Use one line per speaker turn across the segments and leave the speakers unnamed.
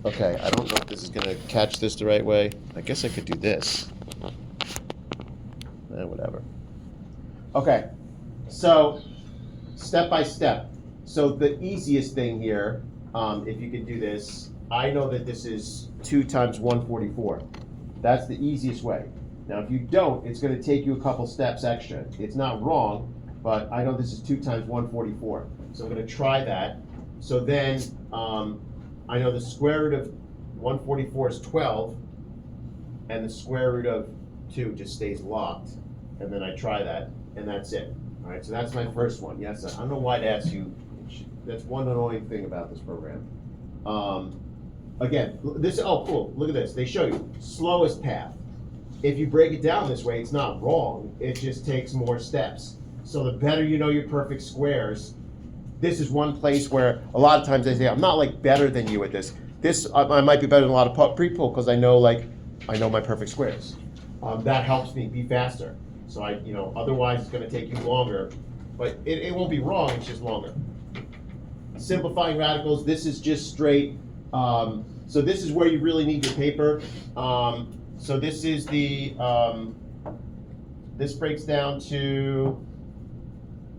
Okay, I don't know if this is going to catch this the right way. I guess I could do this. Whatever. Okay, so step by step. So the easiest thing here, if you can do this, I know that this is 2 times 144. That's the easiest way. Now, if you don't, it's going to take you a couple steps extra. It's not wrong, but I know this is 2 times 144. So I'm going to try that. So then I know the square root of 144 is 12, and the square root of 2 just stays locked. And then I try that, and that's it. All right, so that's my first one. Yes, I don't know why to ask you. That's one annoying thing about this program. Again, this, oh, cool, look at this. They show you slowest path. If you break it down this way, it's not wrong. It just takes more steps. So the better you know your perfect squares, this is one place where a lot of times they say, I'm not like better than you at this. This, I might be better than a lot of people because I know my perfect squares. That helps me be faster. So otherwise it's going to take you longer, but it won't be wrong, it's just longer. Simplifying radicals, this is just straight. So this is where you really need your paper. So this is this breaks down to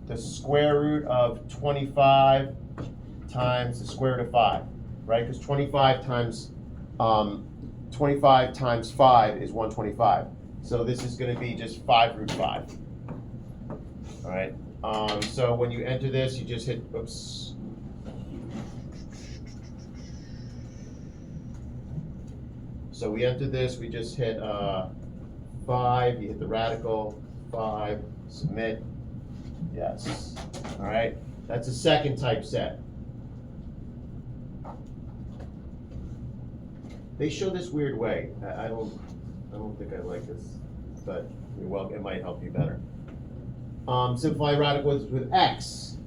the square root of 25 times the square root of 5, right? Because 25 times 5 is 125. So this is going to be just 5 root 5. All right. So when you enter this, you just hit, oops. So we enter this, we just hit 5, you hit the radical, 5, submit, yes. All right, that's a second type set. They show this weird way. I don't think I like this, but you're welcome. It might help you better. Simplify radicals with x.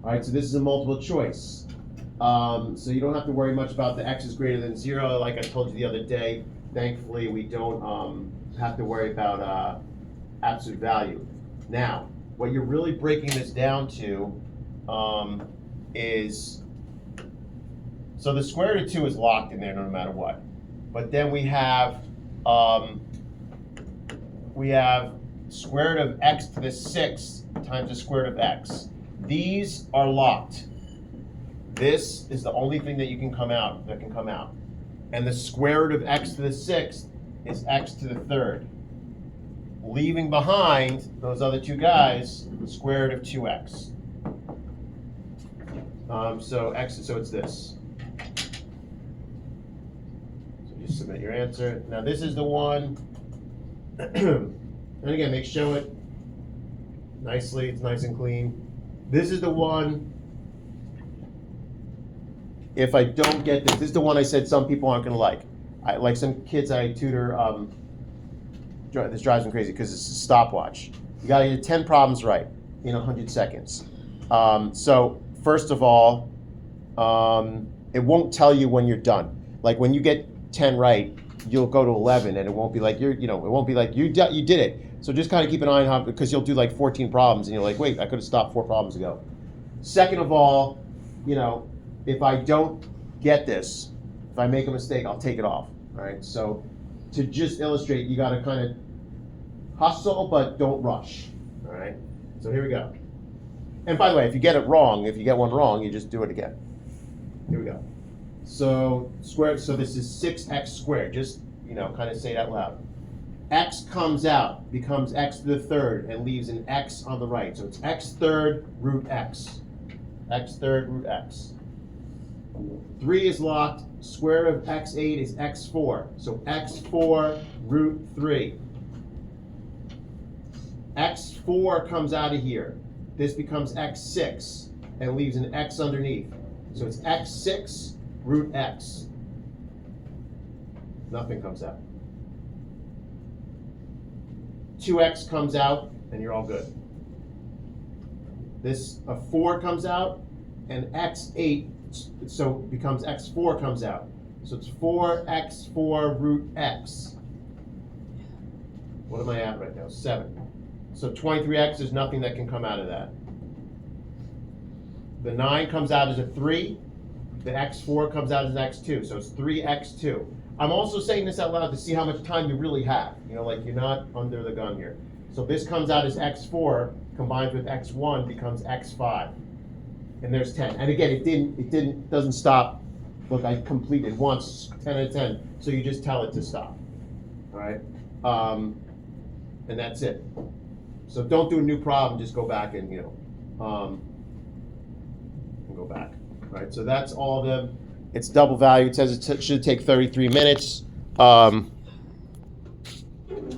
All right, so this is a multiple choice. So you don't have to worry much about the x is greater than 0. Like I told you the other day, thankfully we don't have to worry about absolute value. Now, what you're really breaking this down to is, so the square root of 2 is locked in there no matter what. But then we have square root of x to the 6th times the square root of x. These are locked. This is the only thing that can come out. And the square root of x to the 6th is x to the 3rd. Leaving behind those other two guys, the square root of 2x. So it's this. So just submit your answer. Now this is the one, and again, show it nicely, it's nice and clean. This is the one. If I don't get this is the one I said some people aren't going to like. Like some kids I tutor, this drives me crazy because it's a stopwatch. You got to get 10 problems right in 100 seconds. So first of all, it won't tell you when you're done. Like when you get 10 right, you'll go to 11, and it won't be like it won't be like you did it. So just kind of keep an eye on how, because you'll do like 14 problems, and you're like, wait, I could have stopped 4 problems ago. Second of all, if I don't get this, if I make a mistake, I'll take it off. All right. So to just illustrate, you got to kind of hustle, but don't rush. All right. So here we go. And by the way, if you get one wrong, you just do it again. Here we go. So this is 6x squared. Just kind of say it out loud. X comes out, becomes x to the 3rd, and leaves an x on the right. So it's x 3rd root x. X 3rd root x. 3 is locked. Square root of x8 is x4. So x4 root 3. x4 comes out of here. This becomes x6 and leaves an x underneath. So it's x6 root x. Nothing comes out. 2x comes out, and you're all good. This 4 comes out, and x8, so becomes x4 comes out. So it's 4x4 root x. What am I at right now? 7. So 23x, there's nothing that can come out of that. The 9 comes out as a 3. The x4 comes out as x2, so it's 3x2. I'm also saying this out loud to see how much time you really have. Like you're not under the gun here. So this comes out as x4 combined with x1 becomes x5, and there's 10. And again, it doesn't stop. Look, I completed once 10 out of 10. So you just tell it to stop. All right, and that's it. So don't do a new problem. Just go back and and go back. All right, so that's all of them. It's double value. It says it should take 33 minutes.